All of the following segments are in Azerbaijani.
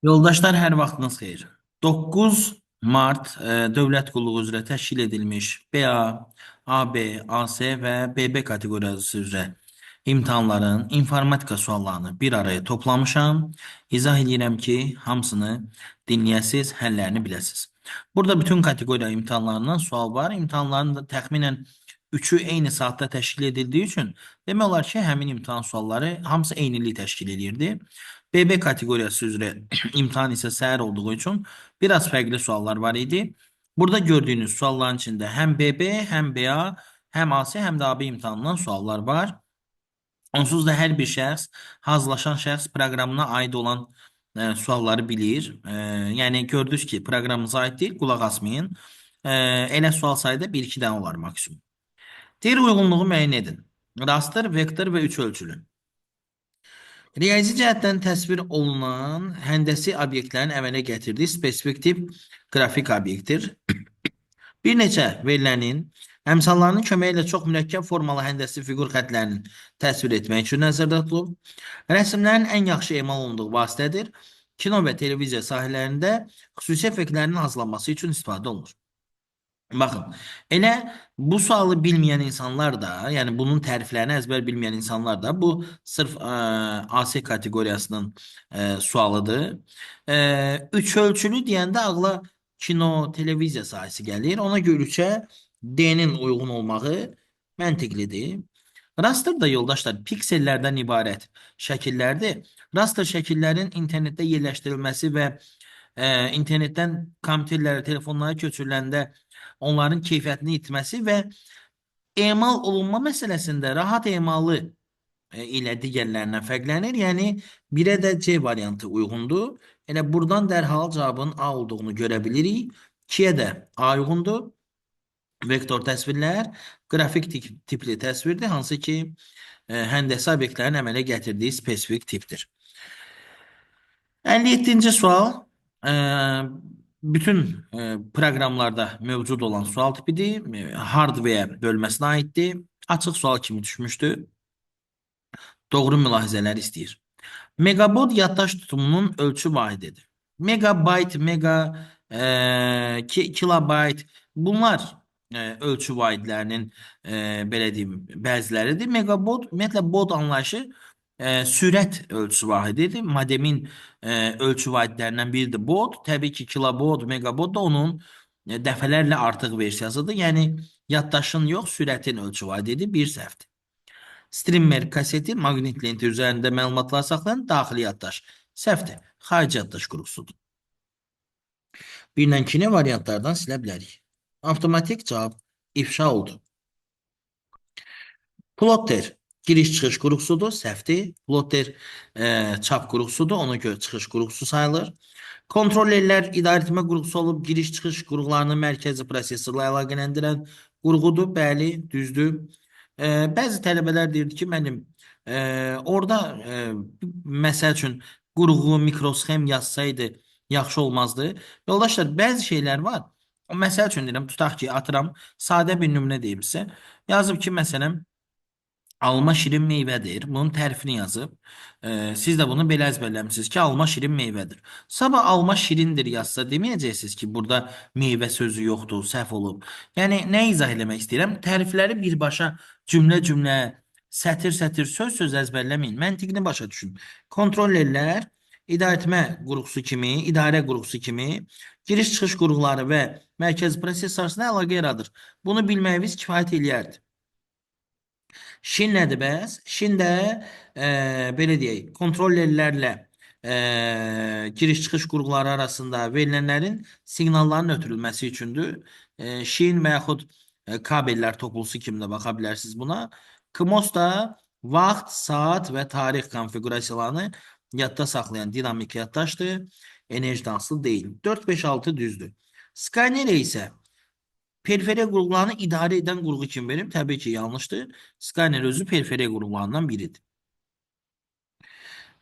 Yoldaşlar, hər vaxtınız xeyir. 9 Mart dövlət qulluğu üzrə təşkil edilmiş BA, AB, AC və BB kateqoriyası üzrə imtahanların informatika suallarını bir araya toplamışam. İzah edirəm ki, hamısını dinləyəsiz, həllərini biləsiz. Burada bütün kateqoriya imtahanlarından sual var. İmtahanların da təxminən üçü eyni saatda təşkil edildiyi üçün demək olar ki, həmin imtahan sualları hamısı eynilik təşkil edirdi. BB kateqoriyası üzrə imtahan isə səhər olduğu üçün biraz fərqli suallar var idi. Burada gördüyünüz sualların içində həm BB, həm BA, həm AC, həm də AB imtahanından suallar var. Onsuz da hər bir şəxs, hazırlaşan şəxs proqramına aid olan sualları bilir. Yəni gördünüz ki, proqramımıza aid deyil, qulaq asmayın. Elə sual sayda 1-2 dənə olar maksimum. Deyir uyğunluğu müəyyən edin. Raster, vektor və üç ölçülü. Riyazi cəhətdən təsvir olunan həndəsi obyektlərin əmələ gətirdiyi spesifik tip qrafik obyektdir. Bir neçə verilənin əmsallarının köməyi ilə çox mürəkkəb formalı həndəsi fiqur xətlərinin təsvir etmək üçün nəzərdə tutulub. Rəsmlərin ən yaxşı emal olunduğu vasitədir. Kino və televiziya sahələrində xüsusi effektlərin hazırlanması üçün istifadə olunur. Baxın, elə bu sualı bilməyən insanlar da, yəni bunun təriflərini əzbər bilməyən insanlar da bu sırf AC kateqoriyasının sualıdır. Üç ölçülü deyəndə ağla kino, televiziya sahəsi gəlir. Ona görə D-nin uyğun olmağı məntiqlidir. Raster da yoldaşlar piksellərdən ibarət şəkillərdir. Raster şəkillərin internetdə yerləşdirilməsi və internetdən kompüterlərə, telefonlara köçürüləndə onların keyfiyyətini itməsi və emal olunma məsələsində rahat emalı ilə digərlərindən fərqlənir. Yəni 1-ə də C variantı uyğundur. Elə buradan dərhal cavabın A olduğunu görə bilirik. 2-yə də A uyğundur. Vektor təsvirlər qrafik tipli təsvirdir, hansı ki həndəsi obyektlərin əmələ gətirdiyi spesifik tipdir. 57-ci sual bütün proqramlarda mövcud olan sual tipidir. Hardware bölməsinə aiddir. Açıq sual kimi düşmüşdü. Doğru mülahizələr istəyir. Megabot yaddaş tutumunun ölçü vahididir. Megabyte, kilobyte bunlar ölçü vahidlərinin belə deyim bəziləridir. Megabot ümumiyyətlə bod anlayışı sürət ölçü vahididir. Modemin ölçü vahidlərindən biridir bod. Təbii ki, kilobod, megabod da onun dəfələrlə artıq versiyasıdır. Yəni yaddaşın yox, sürətin ölçü vahididir. Bir səhvdir. Streamer kaseti maqnit lenti üzərində məlumatlar saxlayan daxili yaddaş. Səhvdir. Xarici yaddaş qurğusudur. 1-lə 2-ni variantlardan silə bilərik. Avtomatik cavab ifşa oldu. Plotter giriş-çıxış qurğusudur, səhvdir. Plotter çap qurğusudur, ona görə çıxış qurğusu sayılır. Kontrollerlər idarəetmə qurğusu olub, giriş-çıxış qurğularını mərkəzi prosesorla əlaqələndirən qurğudur. Bəli, düzdür. Bəzi tələbələr deyirdi ki, mənim orada məsəl üçün qurğu, mikrosxem yazsaydı yaxşı olmazdı. Yoldaşlar, bəzi şeylər var. Məsəl üçün deyirəm, tutaq ki, atıram, sadə bir nümunə deyim sizə. Yazıb ki, məsələn, alma şirin meyvədir. Bunun tərifini yazıb. Siz də bunu belə əzbərləmişsiniz ki, alma şirin meyvədir. Sabah alma şirindir yazsa deməyəcəksiniz ki, burada meyvə sözü yoxdur, səhv olub. Yəni, nə izah eləmək istəyirəm? Tərifləri birbaşa cümlə-cümlə, sətir-sətir, söz-söz əzbərləməyin. Məntiqini başa düşün. Kontrollerlər idarəetmə qurğusu kimi, idarə qurğusu kimi giriş-çıxış qurğuları və mərkəzi prosesor arasında əlaqə yaradır. Bunu bilməyiniz kifayət eləyərdi. Şin nədir bəs? Şin də belə deyək, kontrollerlərlə giriş-çıxış qurğuları arasında verilənlərin siqnalların ötürülməsi üçündür. Şin və yaxud kabellər toplusu kimi də baxa bilərsiniz buna. KMOS da vaxt, saat və tarix konfigurasiyalarını yadda saxlayan dinamik yaddaşdır. Enerjidən asılı deyil. 4, 5, 6 düzdür. Skynet isə periferiya qurğularını idarə edən qurğu kimi verim. Təbii ki, yanlışdır. Skynet özü periferiya qurğularından biridir.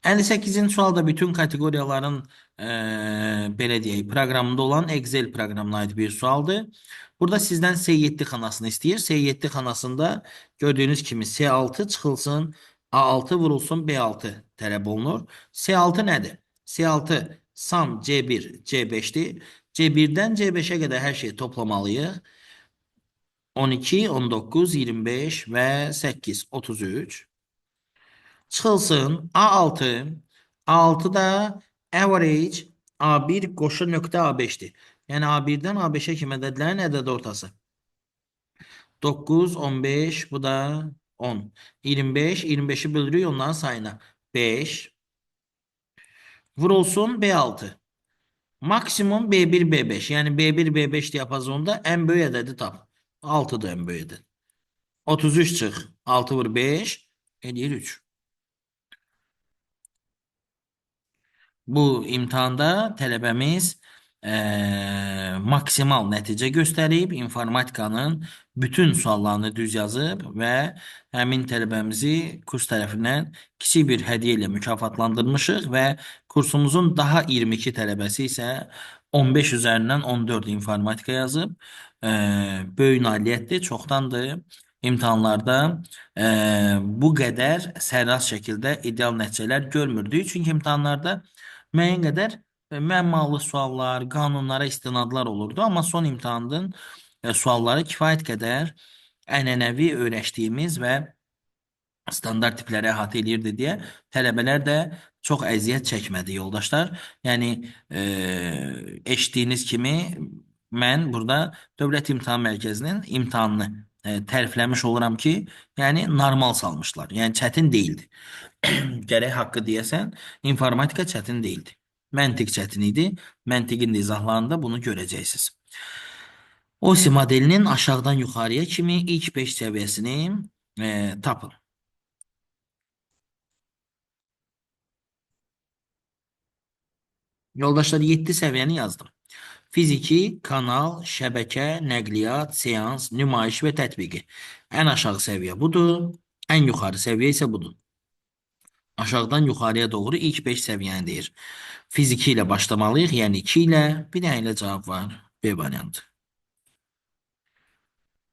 58-ci sualda bütün kateqoriyaların belə deyək, proqramında olan Excel proqramına aid bir sualdır. Burada sizdən S7 xanasını istəyir. S7 xanasında gördüyünüz kimi S6 çıxılsın, A6 vurulsun, B6 tələb olunur. S6 nədir? S6 Sum C1, C5'dir. C1'dən C5'ə qədər hər şeyi toplamalıyıq. 12, 19, 25 və 8, 33. Çıxılsın A6. A6 da average A1 qoşu nöqtə A5'dir. Yəni A1-dən A5'ə kimi ədədlərin ədəd ortası. 9, 15, bu da 10. 25, 25'i böldürüyor onların sayına. 5. Vurulsun B6. Maksimum B1, B5. Yani B1, B5 diyapazonda en böyük ədədi tap. 6'dır en böyük ədəd. 33 çıx. 6 vur 5. Edir 3. Bu imtahanda tələbəmiz maksimal nəticə göstərib, informatikanın bütün suallarını düz yazıb və həmin tələbəmizi kurs tərəfindən kiçik bir hədiyyə ilə mükafatlandırmışıq və kursumuzun daha 22 tələbəsi isə 15 üzərindən 14 informatika yazıb. Böyük nailiyyətdir, çoxdandır. İmtahanlarda bu qədər sərrast şəkildə ideal nəticələr görmürdük. Çünki imtahanlarda müəyyən qədər məmmalı suallar, qanunlara istinadlar olurdu. Amma son imtahanın sualları kifayət qədər ənənəvi öyrəşdiyimiz və standart tipləri əhatə edirdi deyə tələbələr də çox əziyyət çəkmədi yoldaşlar. Yəni eşitdiyiniz kimi mən burada Dövlət İmtahan Mərkəzinin imtahanını tərifləmiş oluram ki, yəni normal salmışlar. Yəni çətin değildi. Gərək haqqı deyəsən, informatika çətin değildi. Məntiq çətin idi. Məntiqin də izahlarında bunu görəcəksiniz. OSI modelinin aşağıdan yuxarıya kimi ilk 5 səviyyəsini tapın. Yoldaşlar 7 səviyyəni yazdım. Fiziki, kanal, şəbəkə, nəqliyyat, seans, nümayiş və tətbiqi. Ən aşağı səviyyə budur. Ən yuxarı səviyyə isə budur. Aşağıdan yuxarıya doğru ilk 5 səviyyəni deyir. Fiziki ilə başlamalıyıq, yəni 2 ilə. Bir dənə ilə cavab var. B variantı.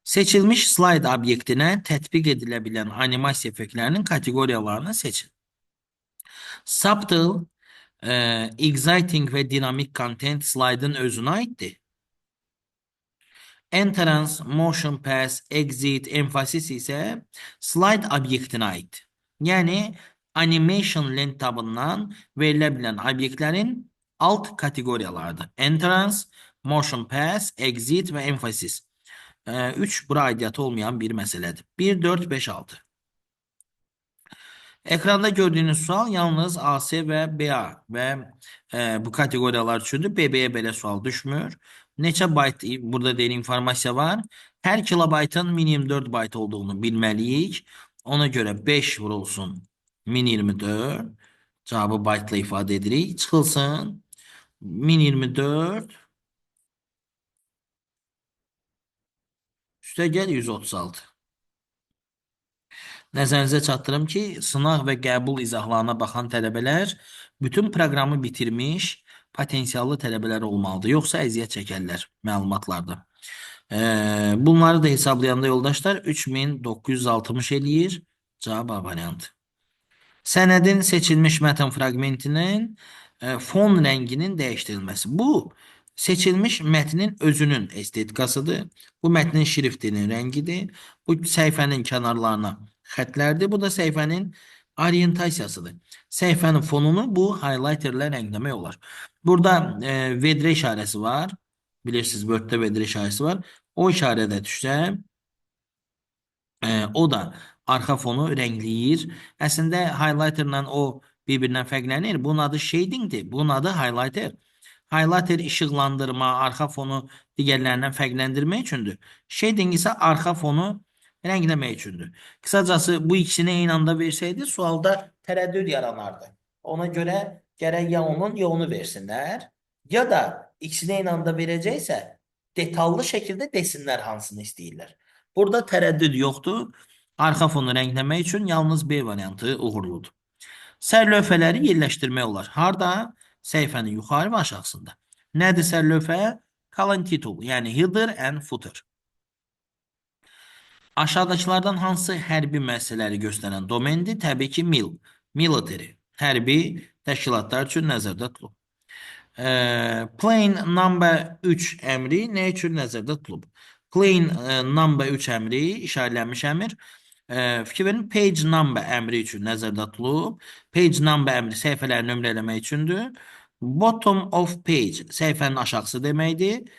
Seçilmiş slayd obyektinə tətbiq edilə bilən animasiya effektlərinin kateqoriyalarını seçin. Subtle, exciting və dinamik content slaydın özünə aiddir. Entrance, motion pass, exit, emphasis isə slide obyektinə aid. Yəni, animation lent tabından verilə bilən obyektlərin alt kateqoriyalarıdır. Entrance, motion pass, exit və emphasis. 3 bura aidiyyatı olmayan bir məsələdir. 1, 4, 5, 6. Ekranda gördüyünüz sual yalnız AC və BA və bu kateqoriyalar üçündür. BB-yə belə sual düşmür. Neçə bayt burada deyil informasiya var? Hər kilobaytın 1024 bayt olduğunu bilməliyik. Ona görə 5 vurulsun 1024. Cavabı baytla ifadə edirik. Çıxılsın 1024 üstə gəl 136. Nəzərinizə çatdırım ki, sınaq və qəbul izahlarına baxan tələbələr bütün proqramı bitirmiş potensiallı tələbələr olmalıdır. Yoxsa əziyyət çəkərlər məlumatlarda. Bunları da hesablayanda yoldaşlar 3960 eləyir. Cavab A variantı. Sənədin seçilmiş mətn fraqmentinin fon rənginin dəyişdirilməsi. Bu, seçilmiş mətnin özünün estetikasıdır. Bu mətnin şriftinin rəngidir. Bu səhifənin kənarlarına xətlərdir. Bu da səhifənin orientasiyasıdır. Səhifənin fonunu bu highlighterlə rəngləmək olar. Burada vedrə işarəsi var. Bilirsiniz, Word-də vedrə işarəsi var. O işarədə düşsə, o da arxa fonu rəngləyir. Əslində highlighterlə o bir-birindən fərqlənir. Bunun adı shadingdir. Bunun adı highlighter. Highlighter işıqlandırma, arxa fonu digərlərindən fərqləndirmək üçündür. Shading isə arxa fonu rəngləmək üçündür. Qısacası bu ikisini eyni anda versəydi, sualda tərəddüd yaranardı. Ona görə gərək ya onun, ya onu versinlər. Ya da ikisini eyni anda verəcəksə, detallı şəkildə desinlər hansını istəyirlər. Burada tərəddüd yoxdur. Arxa fonu rəngləmək üçün yalnız B variantı uğurludur. Sərlövhələri yerləşdirmək olar. Harda? Səhifənin yuxarı və aşağısında. Nədir sərlövhə? Column title, yəni header and footer. Aşağıdakılardan hansı hərbi müəssisələri göstərən domendir? Təbii ki, military. Hərbi təşkilatlar üçün nəzərdə tutulub. Plain number 3 əmri nə üçün nəzərdə tutulub? Plain number 3 əmri işarələnmiş əmr. Fikir verin, page number əmri üçün nəzərdə tutulub. Page number əmri səhifələri nömrələmək üçündür. Bottom of page səhifənin aşağısı deməkdir.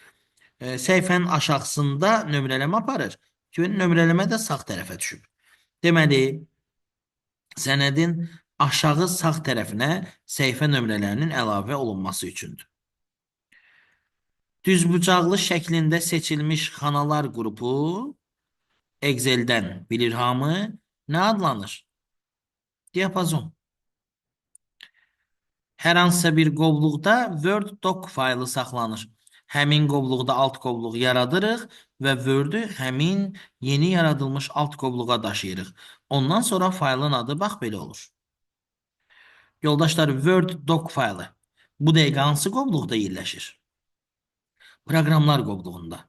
Səhifənin aşağısında nömrələmə aparır. Fikir verin, nömrələmə də sağ tərəfə düşüb. Deməli, sənədin aşağı sağ tərəfinə səhifə nömrələrinin əlavə olunması üçündür. Düzbucaqlı şəklində seçilmiş xanalar qrupu Excel-dən bilir hamı nə adlanır? Diapazon. Hər hansısa bir qovluqda Word doc faylı saxlanır. Həmin qovluqda alt qovluq yaradırıq və Word-ü həmin yeni yaradılmış alt qovluğa daşıyırıq. Ondan sonra faylın adı bax belə olur. Yoldaşlar, Word doc faylı bu dəqiqə hansı qovluqda yerləşir? Proqramlar qovluğunda.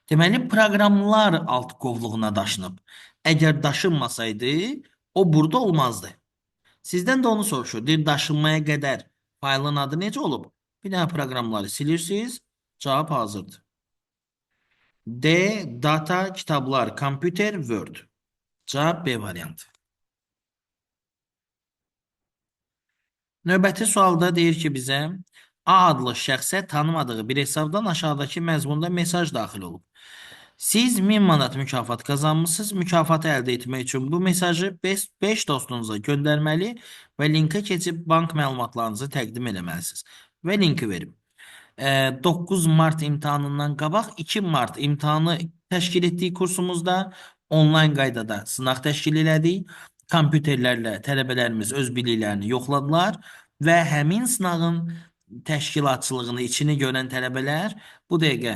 Deməli, proqramlar alt qovluğuna daşınıb. Əgər daşınmasaydı, o burada olmazdı. Sizdən də onu soruşur. Deyir, daşınmaya qədər faylın adı necə olub? Bir dənə proqramları silirsiniz. Cavab hazırdır. D. Data, kitablar, kompüter, Word. Cavab B variantı. Növbəti sualda deyir ki, bizə A adlı şəxsə tanımadığı bir hesabdan aşağıdakı məzmunda mesaj daxil olub. Siz 1000 manat mükafat kazanmışsınız. Mükafatı əldə etmək üçün bu mesajı 5 dostunuza göndərməli və linkə keçib bank məlumatlarınızı təqdim eləməlisiniz. Və linki verim. 9 Mart imtahanından qabaq 2 Mart imtahanı təşkil etdiyi kursumuzda onlayn qaydada sınaq təşkil elədik. Kompüterlərlə tələbələrimiz öz biliklərini yoxladılar və həmin sınağın təşkilatçılığını, içini görən tələbələr bu dəqiqə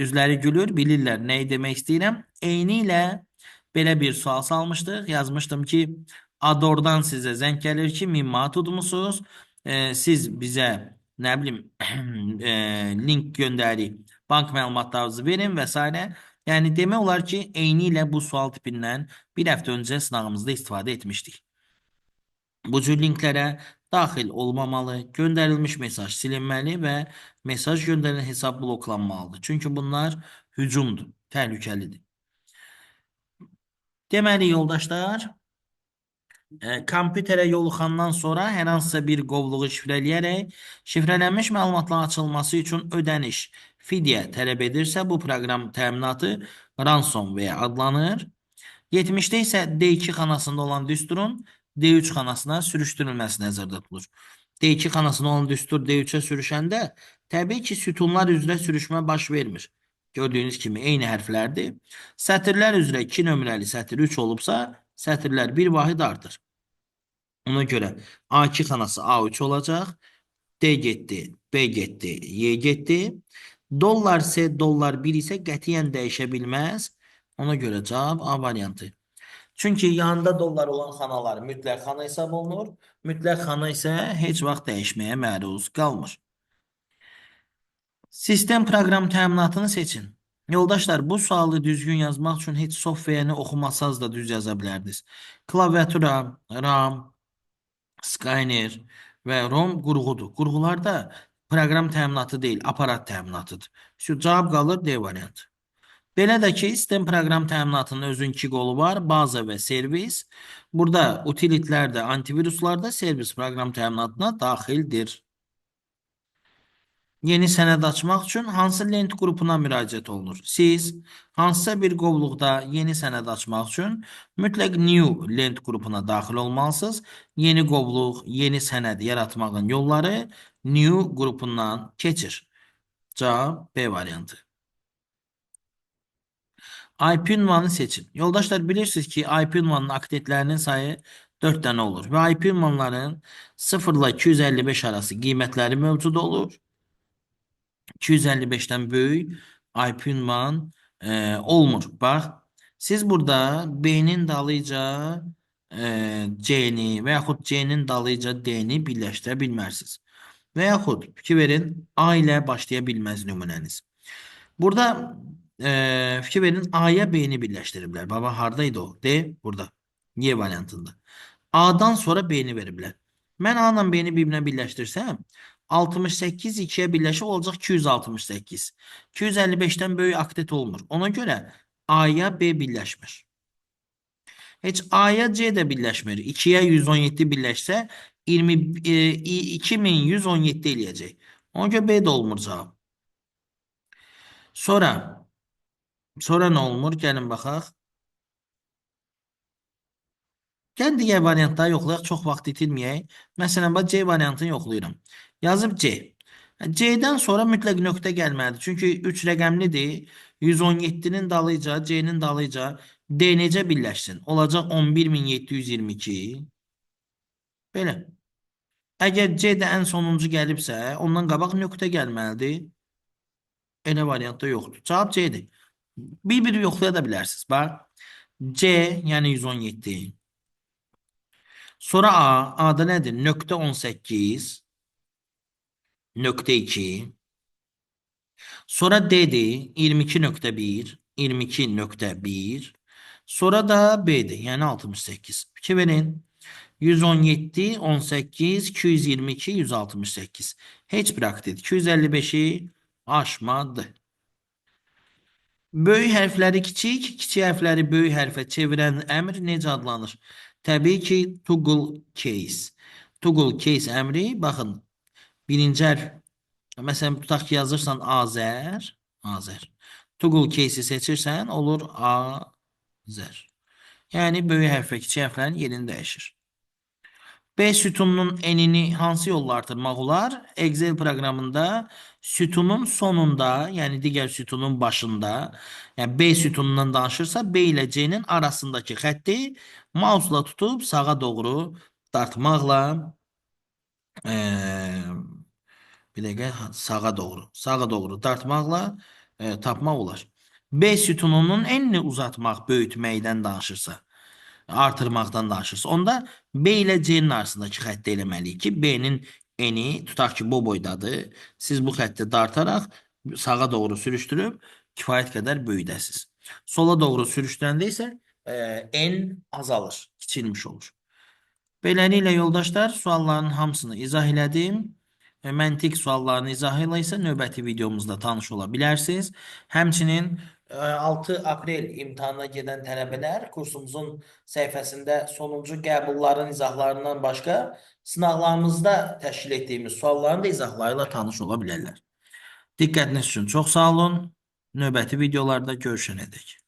üzləri gülür, bilirlər nəyi demək istəyirəm. Eyni ilə belə bir sual salmışdıq. Yazmışdım ki, Adordan sizə zəng gəlir ki, 1000 manat udmusunuz. Siz bizə nə bilim link göndərik, bank məlumatlarınızı verin və s. Yəni demək olar ki, eyni ilə bu sual tipindən bir həftə öncə sınağımızda istifadə etmişdik. Bu cür linklərə daxil olmamalı, göndərilmiş mesaj silinməli və mesaj göndərilən hesab bloklanmalıdır. Çünki bunlar hücumdur, təhlükəlidir. Deməli, yoldaşlar, kompüterə yoluxandan sonra hər hansısa bir qovluğu şifrələyərək şifrələnmiş məlumatların açılması üçün ödəniş, fidyə tələb edirsə, bu proqram təminatı ransomware adlanır. 70-də isə D2 xanasında olan düsturun D3 xanasına sürüşdürülməsi nəzərdə tutulur. D2 xanasında olan düstur D3-ə sürüşəndə təbii ki, sütunlar üzrə sürüşmə baş vermir. Gördüyünüz kimi eyni hərflərdir. Sətirlər üzrə 2 nömrəli sətir 3 olubsa, sətirlər 1 vahid artır. Ona görə A2 xanası A3 olacaq. D getdi, B getdi, Y getdi. Dollar ise dollar 1 ise qətiyyən dəyişə bilməz. Ona görə cavab A variantı. Çünki yanında dollar olan xanalar mütləq xana hesab olunur. Mütləq xana isə heç vaxt dəyişməyə məruz qalmır. Sistem proqram təminatını seçin. Yoldaşlar, bu sualı düzgün yazmaq üçün heç softwareni oxumasaz da düz yaza bilərdiniz. Klaviatura, RAM, Skyner və ROM qurğudur. Qurğularda proqram təminatı deyil, aparat təminatıdır. Şu cavab qalır D variantı. Belə də ki, sistem proqram təminatının özün iki qolu var, baza və servis. Burada utilitlərdə, antiviruslarda servis proqram təminatına daxildir. Yeni sənəd açmaq üçün hansı lent qrupuna müraciət olunur? Siz hansısa bir qovluqda yeni sənəd açmaq üçün mütləq new lent qrupuna daxil olmalısınız. Yeni qovluq, yeni sənəd yaratmağın yolları new qrupundan keçir. Cavab B variantı. IP ünvanı seçin. Yoldaşlar, bilirsiniz ki, IP ünvanının aktivitlərinin sayı 4 dənə olur və IP ünvanların 0 ilə 255 arası qiymətləri mövcud olur. 255'ten böyük IP ünvan olmur. Bax, siz burada B'nin dalıyca C'ni və yaxud C'nin dalıyca D'ni birləşdirə bilmərsiniz. Və yaxud fikir verin, A ilə başlaya bilməz nümunəniz. Burada fikir verin, A'ya B'ni birləşdiriblər. Baba, hardaydı o? D burada. Y variantında. A'dan sonra B'ni veriblər. Mən A ilə B'ni bir-birinə birləşdirsəm, 68 2'ye birləşib olacaq 268. 255-dən böyük oktet olmur. Ona görə A-ya B birləşmir. Heç A-ya C də birləşmir. 2-yə 117 birləşsə 2117 eləyəcək. Ona görə B də olmur cavab. Sonra nə olmur? Gəlin baxaq. Gəlin digər variantları yoxlayaq, çox vaxt itirməyək. Məsələn, bax C variantını yoxlayıram. Yazıb C. C-dən sonra mütləq nöqtə gəlməlidir. Çünki 3 rəqəmlidir. 117-nin dalıca, C-nin dalıca D necə birləşsin? Olacaq 11722. Belə. Əgər C də ən sonuncu gəlibsə, ondan qabaq nöqtə gəlməlidir. Elə variantda yoxdur. Cavab C-dir. Bir-bir yoxlaya da bilərsiniz. Bax. C, yəni 117. Sonra A. A'da nədir? Nöqtə 18. Nöqtə 2. Sonra D'dir. 22.1. 22.1. Sonra da B'dir. Yəni 68. 2 verin. 117, 18, 222, 168. Heç bir aktiv. 255'i aşmadı. Böyük hərfləri kiçik, kiçik hərfləri böyük hərfə çevirən əmr necə adlanır? Təbii ki, toggle case. Toggle case əmri, baxın, birinci hərf, məsələn, tutaq ki, yazırsan Azər, Azər. Toggle case'i seçirsən, olur Azər. Yəni, böyük hərfə kiçik hərflərin yerini dəyişir. B sütununun enini hansı yolla artırmaq olar? Excel proqramında sütunun sonunda, yəni digər sütunun başında, yəni B sütunundan danışırsa, B ilə C-nin arasındakı xətti mouse'la tutub sağa doğru dartmaqla bir dəqiqə sağa doğru dartmaqla tapmaq olar. B sütununun enini uzatmaq, böyütməkdən danışırsa, artırmaqdan danışırsa, onda B ilə C-nin arasındakı xətti eləməliyik ki, B-nin eni tutaq ki, bu boydadır. Siz bu xətti dartaraq sağa doğru sürüşdürüb kifayət qədər böyüdəsiz. Sola doğru sürüşdürəndə isə en azalır, kiçilmiş olur. Beləliklə yoldaşlar, sualların hamısını izah elədim. Məntiq suallarını izah ilə isə növbəti videomuzda tanış ola bilərsiniz. Həmçinin 6 aprel imtahanına gedən tələbələr kursumuzun səhifəsində sonuncu qəbulların izahlarından başqa sınaqlarımızda təşkil etdiyimiz sualların da izahları ilə tanış ola bilərlər. Diqqətiniz üçün çox sağ olun. Növbəti videolarda görüşənədək.